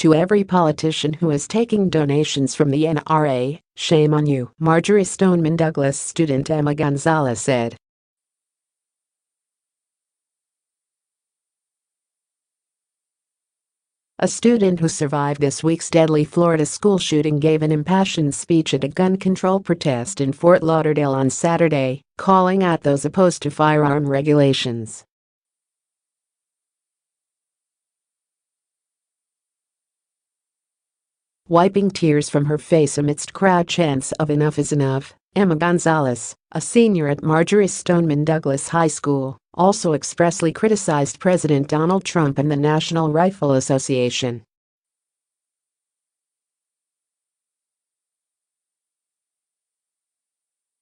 To every politician who is taking donations from the NRA, shame on you, Marjorie Stoneman Douglas student Emma Gonzalez said. A student who survived this week's deadly Florida school shooting gave an impassioned speech at a gun control protest in Fort Lauderdale on Saturday, calling out those opposed to firearm regulations. Wiping tears from her face amidst crowd chants of "Enough is enough," Emma Gonzalez, a senior at Marjorie Stoneman Douglas High School, also expressly criticized President Donald Trump and the National Rifle Association.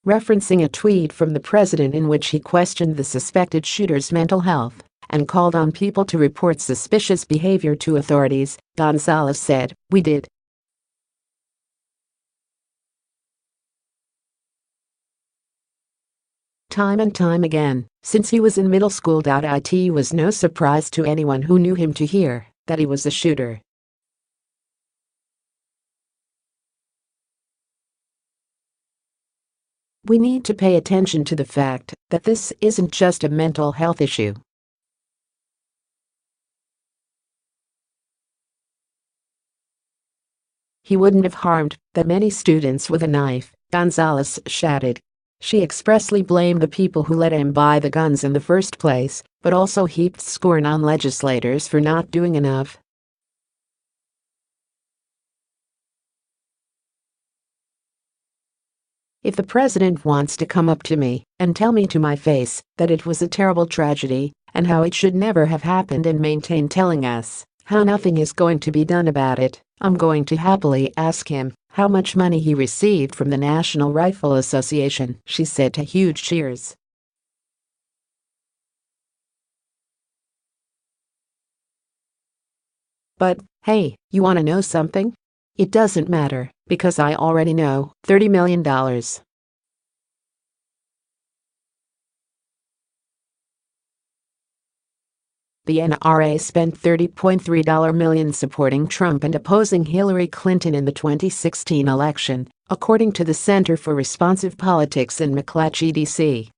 Referencing a tweet from the president in which he questioned the suspected shooter's mental health and called on people to report suspicious behavior to authorities, Gonzalez said, "We did. Time and time again, since he was in middle school. It was no surprise to anyone who knew him to hear that he was a shooter. We need to pay attention to the fact that this isn't just a mental health issue. He wouldn't have harmed that many students with a knife," Gonzalez shouted. She expressly blamed the people who let him buy the guns in the first place, but also heaped scorn on legislators for not doing enough. If the president wants to come up to me and tell me to my face that it was a terrible tragedy and how it should never have happened and maintain telling us how nothing is going to be done about it, I'm going to happily ask him how much money he received from the National Rifle Association," she said to huge cheers. But, hey, you want to know something? It doesn't matter, because I already know $30 million. The NRA spent $30.3 million supporting Trump and opposing Hillary Clinton in the 2016 election, according to the Center for Responsive Politics in McClatchy, D.C.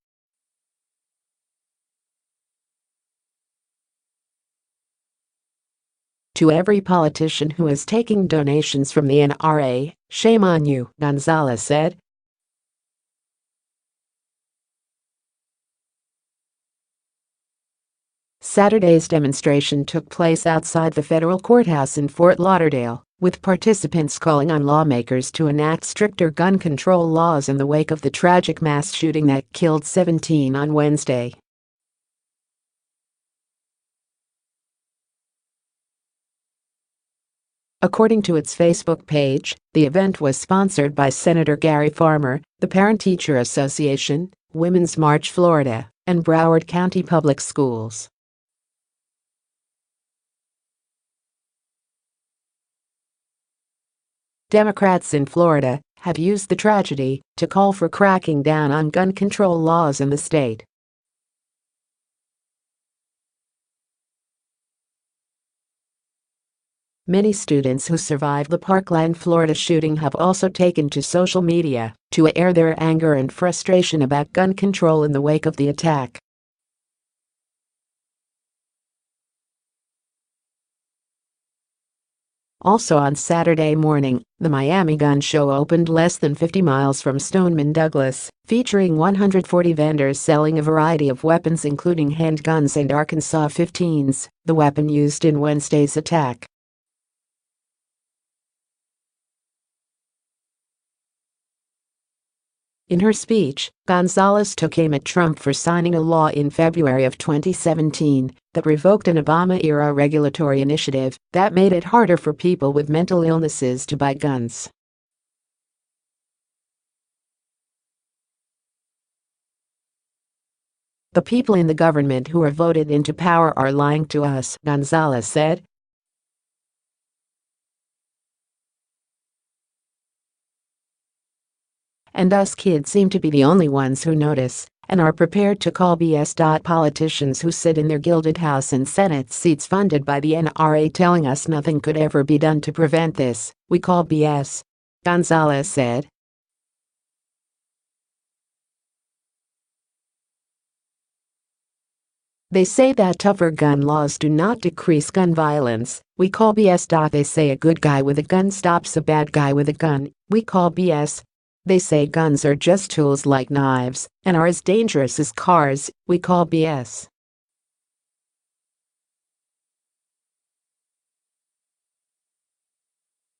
To every politician who is taking donations from the NRA, shame on you, Gonzalez said. Saturday's demonstration took place outside the federal courthouse in Fort Lauderdale, with participants calling on lawmakers to enact stricter gun control laws in the wake of the tragic mass shooting that killed 17 on Wednesday. According to its Facebook page, the event was sponsored by Senator Gary Farmer, the Parent-Teacher Association, Women's March Florida, and Broward County Public Schools. Democrats in Florida have used the tragedy to call for cracking down on gun control laws in the state. Many students who survived the Parkland, Florida shooting have also taken to social media to air their anger and frustration about gun control in the wake of the attack. Also on Saturday morning, the Miami Gun Show opened less than 50 miles from Stoneman Douglas, featuring 140 vendors selling a variety of weapons including handguns and Arkansas 15s, the weapon used in Wednesday's attack. In her speech, Gonzalez took aim at Trump for signing a law in February of 2017 that revoked an Obama-era regulatory initiative that made it harder for people with mental illnesses to buy guns. "The people in the government who are voted into power are lying to us," Gonzalez said. "And us kids seem to be the only ones who notice and are prepared to call BS. Politicians who sit in their gilded House and Senate seats funded by the NRA telling us nothing could ever be done to prevent this, we call BS. Gonzalez said. They say that tougher gun laws do not decrease gun violence, we call BS. They say a good guy with a gun stops a bad guy with a gun, we call BS. They say guns are just tools like knives and are as dangerous as cars, we call BS.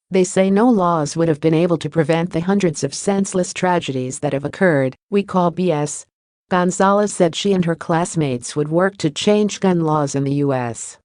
They say no laws would have been able to prevent the hundreds of senseless tragedies that have occurred, we call BS. Gonzalez said she and her classmates would work to change gun laws in the U.S.